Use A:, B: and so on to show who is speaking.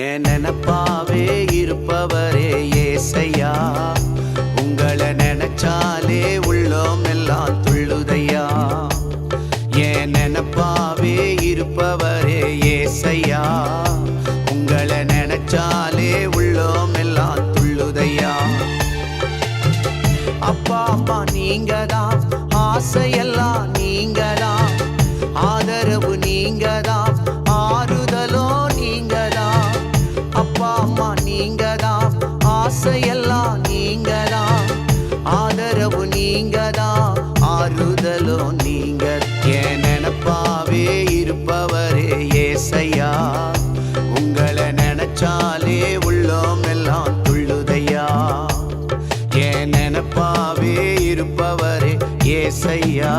A: என் நினப்பாவே இருப்பவரே ஏசையா, உங்களை நினைச்சாலே உள்ளோம் எல்லாம் துள்ளுதையா. என் நினப்பாவே இருப்பவரே ஏசையா, உங்களை நினைச்சாலே உள்ளோம் எல்லாம் துள்ளுதையா. அப்பா அம்மா நீங்க தான், ஆசையெல்லாம் நீங்க தான், ஆதரவு நீங்க தான், ஆறுதலோ நீங்க தான். அப்பா அம்மா நீங்க தான், ஆசையெல்லாம் நீங்க தான், ஆதரவு நீங்க தான், ஆறுதலோ நீங்க. என் நினப்பாவே இருப்பவரே ஏசையா, உங்களை நினைச்சாலே உள்ளோம் எல்லாம் துள்ளுதையா. என் நினப்பாவே இருப்பவரே ஏசையா,